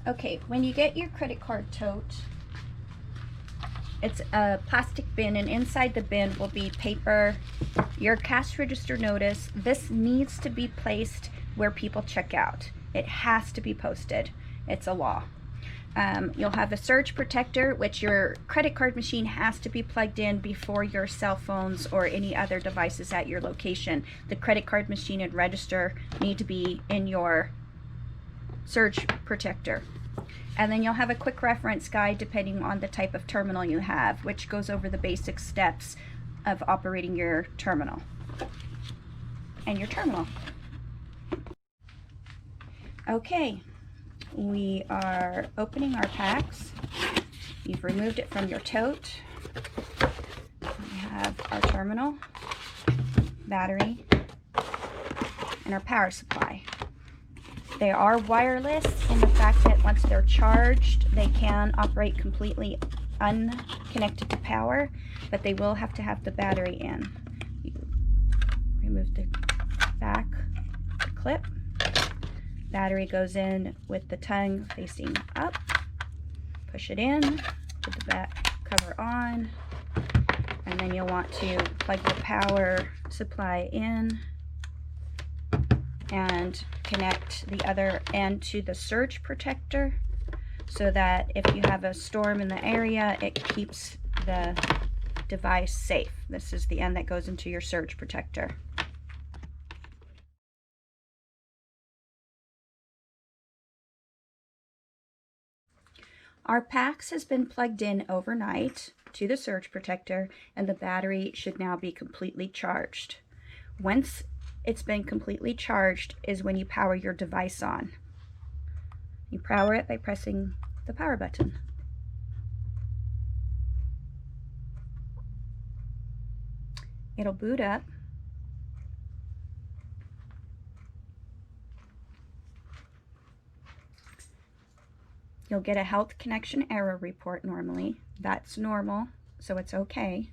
Okay, when you get your credit card tote, it's a plastic bin, and inside the bin will be paper, your cash register notice. This needs to be placed where people check out. It has to be posted. It's a law. You'll have a surge protector, which your credit card machine has to be plugged in before your cell phones or any other devices at your location. The credit card machine and register need to be in your surge protector. And then you'll have a quick reference guide depending on the type of terminal you have, which goes over the basic steps of operating your terminal and your terminal. Okay, we are opening our packs. You've removed it from your tote. We have our terminal, battery, and our power supply. They are wireless in the fact that once they're charged, they can operate completely unconnected to power, but they will have to have the battery in. You remove the back clip. Battery goes in with the tongue facing up. Push it in, put the back cover on, and then you'll want to plug the power supply in and connect the other end to the surge protector so that if you have a storm in the area, it keeps the device safe. This is the end that goes into your surge protector. Our PAX has been plugged in overnight to the surge protector, and the battery should now be completely charged. Once it's been completely charged is when you power your device on. You power it by pressing the power button. It'll boot up. You'll get a health connection error report normally. That's normal, so it's okay.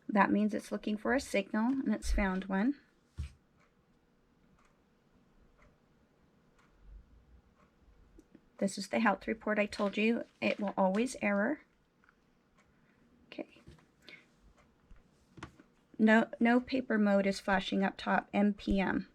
That means it's looking for a signal, and it's found one. This is the health report I told you. It will always error. Okay. No paper mode is flashing up top, NPM.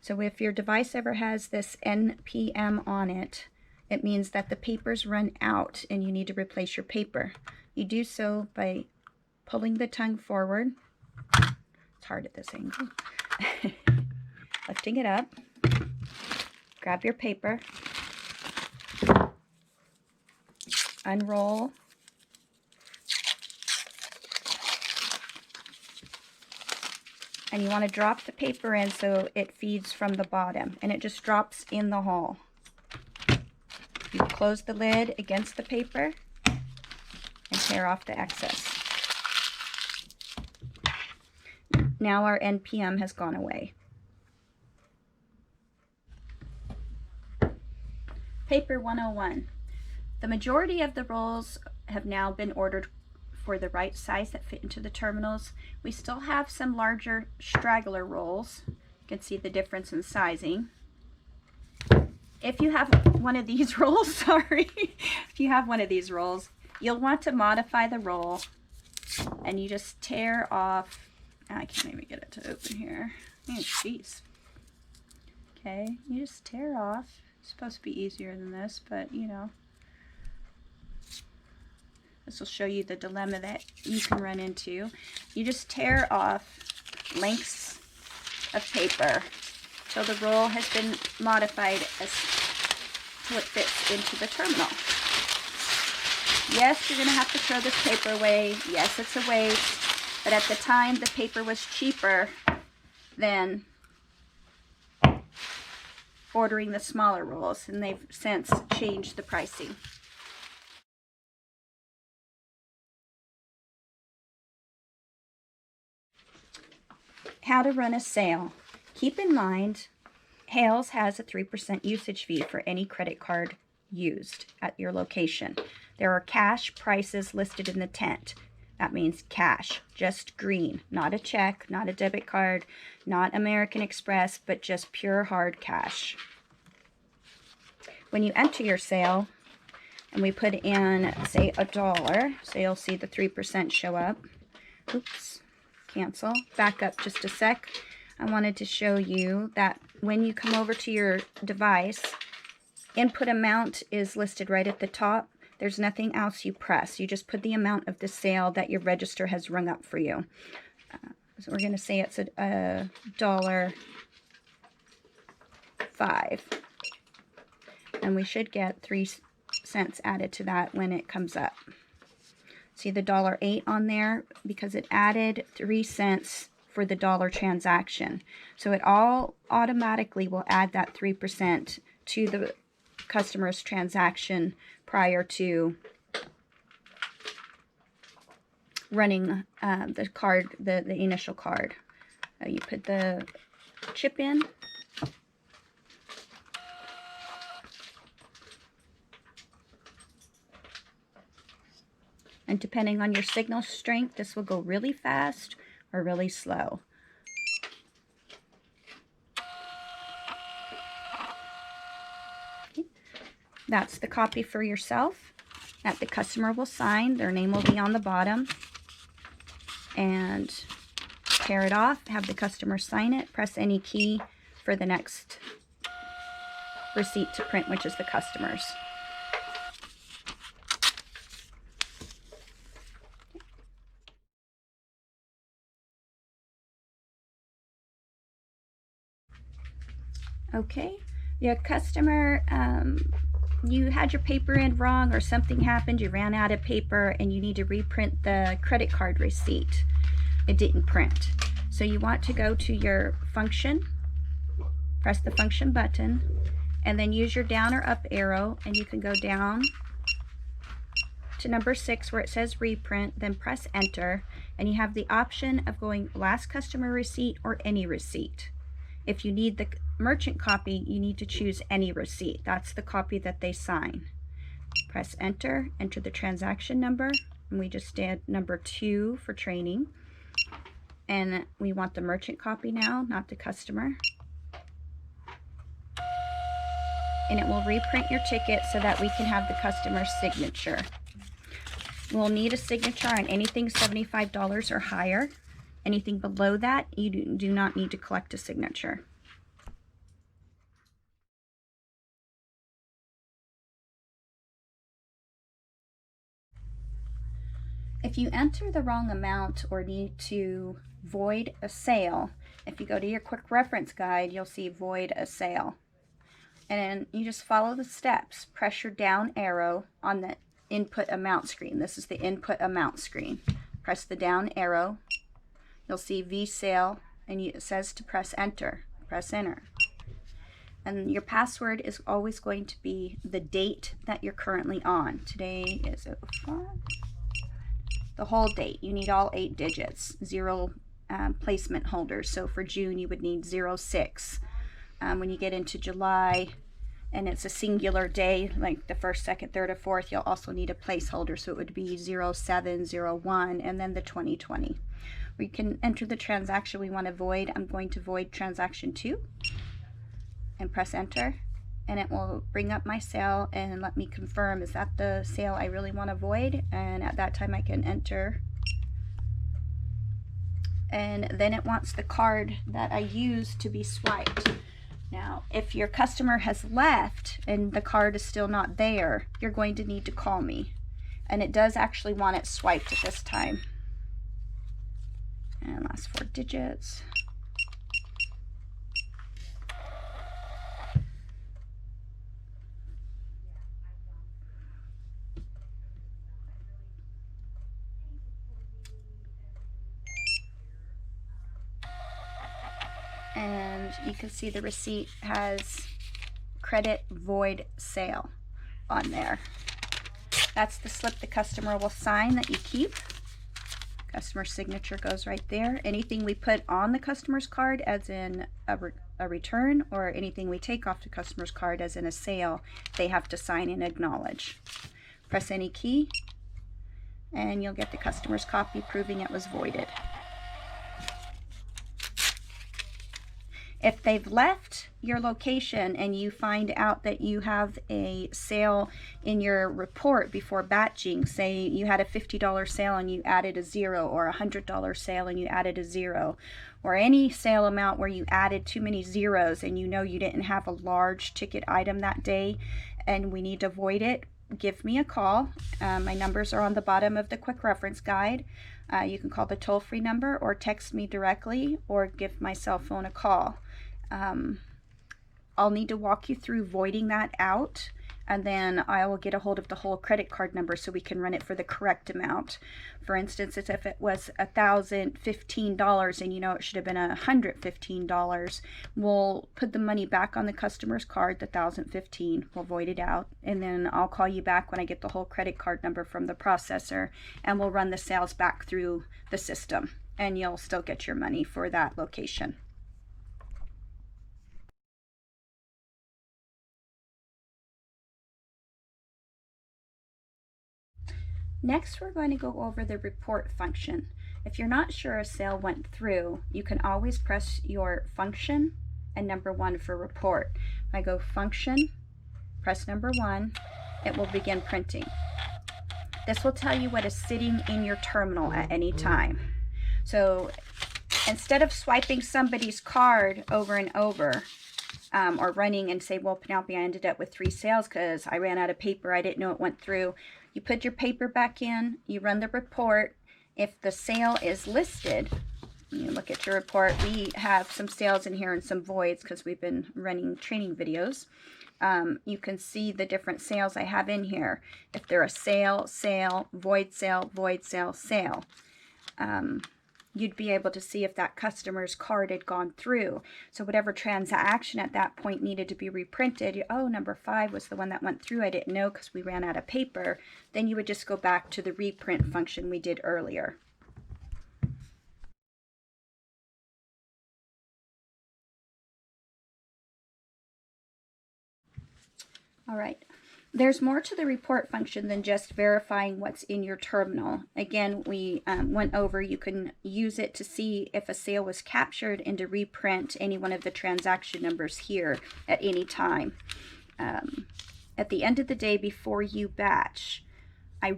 So if your device ever has this NPM on it, it means that the paper's run out and you need to replace your paper. You do so by pulling the tongue forward. It's hard at this angle. Lifting it up. Grab your paper. Unroll. And you want to drop the paper in so it feeds from the bottom, and it just drops in the hole. You close the lid against the paper and tear off the excess. Now our NPM has gone away. Paper 101. The majority of the rolls have now been ordered for the right size that fit into the terminals. We still have some larger straggler rolls. You can see the difference in sizing. If you have one of these rolls, if you have one of these rolls, you'll want to modify the roll, and you just tear off. I can't even get it to open here. Oh, jeez. Okay, you just tear off. It's supposed to be easier than this, but you know. This will show you the dilemma that you can run into. You just tear off lengths of paper till the roll has been modified till it fits into the terminal. Yes, you're going to have to throw this paper away. Yes, it's a waste. But at the time, the paper was cheaper than ordering the smaller rolls, and they've since changed the pricing. How to run a sale. Keep in mind, Hales has a 3% usage fee for any credit card used at your location. There are cash prices listed in the tent. That means cash, just green, not a check, not a debit card, not American Express, but just pure hard cash. When you enter your sale, and we put in, say, $1, so you'll see the 3% show up. Oops, cancel. Back up just a sec. I wanted to show you that when you come over to your device, input amount is listed right at the top. There's nothing else you press. You just put the amount of the sale that your register has rung up for you. So we're going to say it's $1.05. And we should get 3 cents added to that when it comes up. See the $1.08 on there? Because it added 3 cents for the dollar transaction. So it all automatically will add that 3% to the customer's transaction prior to running the card, the initial card. You put the chip in. And depending on your signal strength, this will go really fast or really slow. Okay. That's the copy for yourself that the customer will sign. Their name will be on the bottom. And tear it off, have the customer sign it, press any key for the next receipt to print, which is the customer's. Okay, your customer, you had your paper in wrong or something happened, you ran out of paper and you need to reprint the credit card receipt. It didn't print. So you want to go to your function, press the function button, and then use your down or up arrow, and you can go down to number 6 where it says reprint, then press enter, and you have the option of going last customer receipt or any receipt. If you need the merchant copy, you need to choose any receipt. That's the copy that they sign. Press enter, enter the transaction number, and we just did number 2 for training. And we want the merchant copy now, not the customer. And it will reprint your ticket so that we can have the customer's signature. We'll need a signature on anything $75 or higher. Anything below that, you do not need to collect a signature. If you enter the wrong amount or need to void a sale, if you go to your quick reference guide, you'll see void a sale. And you just follow the steps. Press your down arrow on the input amount screen. This is the input amount screen. Press the down arrow. You'll see V sale, and it says to press enter. Press enter. And your password is always going to be the date that you're currently on. Today is 05. The whole date. You need all 8 digits. 0 placement holders. So for June, you would need 06. When you get into July, and it's a singular day, like the 1st, 2nd, 3rd, or 4th, you'll also need a placeholder. So it would be 07, 01, and then the 2020. We can enter the transaction we want to void. I'm going to void transaction 2 and press enter, and it will bring up my sale and let me confirm, is that the sale I really want to void? And at that time I can enter, and then it wants the card that I used to be swiped. Now if your customer has left and the card is still not there, you're going to need to call me, and it does actually want it swiped at this time. And last 4 digits. And you can see the receipt has credit void sale on there. That's the slip the customer will sign that you keep. Customer signature goes right there. Anything we put on the customer's card, as in a return, or anything we take off the customer's card, as in a sale, they have to sign and acknowledge. Press any key, and you'll get the customer's copy proving it was voided. If they've left your location and you find out that you have a sale in your report before batching, say you had a $50 sale and you added a 0, or a $100 sale and you added a 0, or any sale amount where you added too many zeros and you know you didn't have a large ticket item that day and we need to void it, give me a call. My numbers are on the bottom of the quick reference guide. You can call the toll-free number or text me directly or give my cell phone a call. I'll need to walk you through voiding that out, and then I will get a hold of the whole credit card number so we can run it for the correct amount. For instance, if it was $1,015 and you know it should have been $115, we'll put the money back on the customer's card, the $1,015, we'll void it out, and then I'll call you back when I get the whole credit card number from the processor, and we'll run the sales back through the system, and you'll still get your money for that location. Next, we're going to go over the report function. If you're not sure a sale went through, you can always press your function and number 1 for report. If I go function, press number 1, it will begin printing. This will tell you what is sitting in your terminal at any time. So instead of swiping somebody's card over and over, or running and say, well, Penelope, I ended up with 3 sales because I ran out of paper, I didn't know it went through. You put your paper back in, you run the report. If the sale is listed, you look at your report. We have some sales in here and some voids because we've been running training videos. You can see the different sales I have in here. If they're a sale, sale, void sale, void sale, sale. You'd be able to see if that customer's card had gone through. So whatever transaction at that point needed to be reprinted, oh, number 5 was the one that went through. I didn't know because we ran out of paper. Then you would just go back to the reprint function we did earlier. All right. There's more to the report function than just verifying what's in your terminal. Again, we went over, you can use it to see if a sale was captured and to reprint any one of the transaction numbers here at any time. At the end of the day, before you batch, I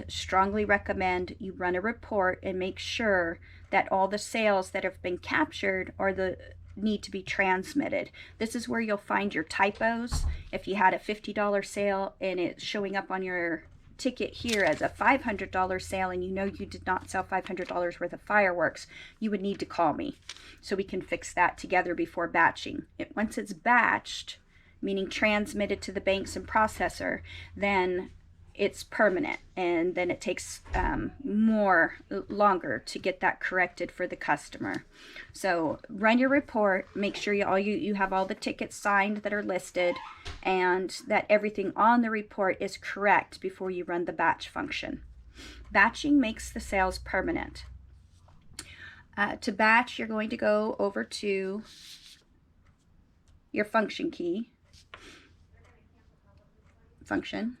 strongly recommend you run a report and make sure that all the sales that have been captured need to be transmitted. This is where you'll find your typos. If you had a $50 sale and it's showing up on your ticket here as a $500 sale and you know you did not sell $500 worth of fireworks, you would need to call me so we can fix that together before batching. Once it's batched, meaning transmitted to the banks and processor, then it's permanent, and then it takes longer to get that corrected for the customer. So run your report, make sure you have all the tickets signed that are listed and that everything on the report is correct before you run the batch function. Batching makes the sales permanent. To batch, you're going to go over to your function key, function.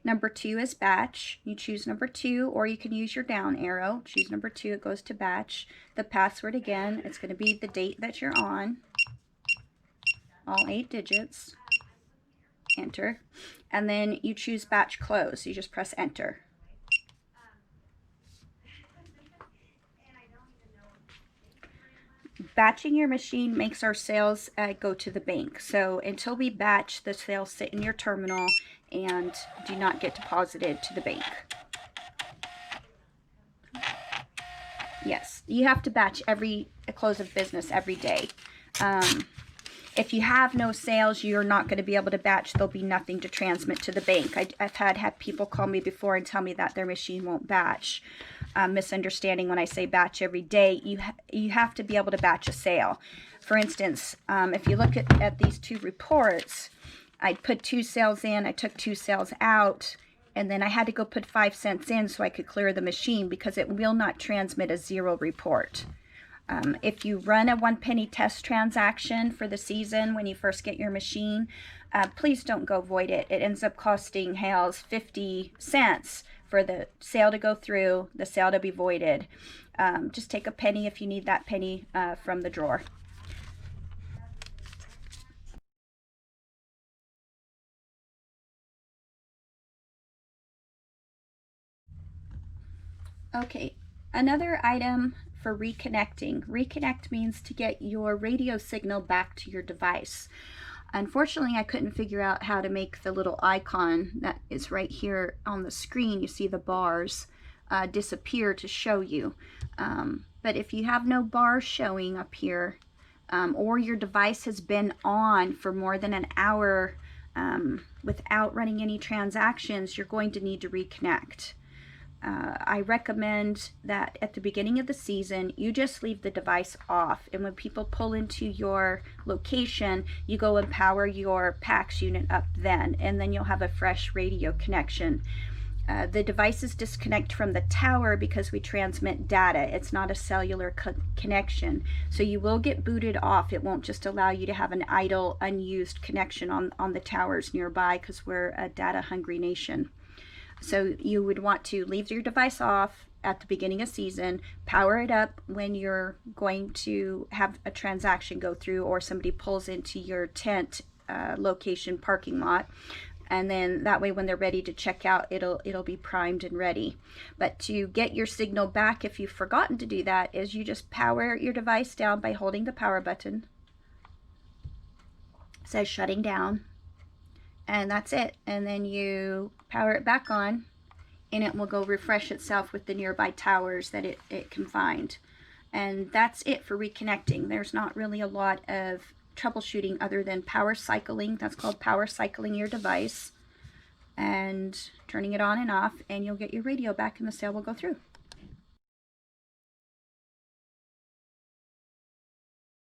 Number 2 is batch. You choose number 2, or you can use your down arrow. Choose number 2, it goes to batch. The password, again, it's going to be the date that you're on. All 8 digits. Enter. And then you choose batch close. You just press enter. Batching your machine makes our sales go to the bank. So until we batch, the sales sit in your terminal and do not get deposited to the bank. Yes, you have to batch every close of business every day. If you have no sales, you're not going to be able to batch. There'll be nothing to transmit to the bank. I've had people call me before and tell me that their machine won't batch. Misunderstanding when I say batch every day. You have to be able to batch a sale. For instance, if you look at these 2 reports, I put 2 sales in, I took 2 sales out, and then I had to go put 5 cents in so I could clear the machine because it will not transmit a 0 report. If you run a 1 penny test transaction for the season when you first get your machine, please don't go void it. It ends up costing Hales 50 cents for the sale to go through, the sale to be voided. Just take a penny if you need that penny from the drawer. Okay, another item for reconnecting. Reconnect means to get your radio signal back to your device. Unfortunately, I couldn't figure out how to make the little icon that is right here on the screen. You see the bars disappear to show you. But if you have no bars showing up here, or your device has been on for more than an hour without running any transactions, you're going to need to reconnect. I recommend that at the beginning of the season, you just leave the device off. And when people pull into your location, you go and power your PAX unit up then, and then you'll have a fresh radio connection. The devices disconnect from the tower because we transmit data. It's not a cellular connection. So you will get booted off. It won't just allow you to have an idle, unused connection on the towers nearby because we're a data-hungry nation. So you would want to leave your device off at the beginning of season, power it up when you're going to have a transaction go through or somebody pulls into your tent location parking lot. And then that way when they're ready to check out, it'll be primed and ready. But to get your signal back, if you've forgotten to do that, is you just power your device down by holding the power button. It says shutting down. And that's it. And then you power it back on and it will go refresh itself with the nearby towers that it can find. And that's it for reconnecting. There's not really a lot of troubleshooting other than power cycling. That's called power cycling your device and turning it on and off, and you'll get your radio back and the sale will go through.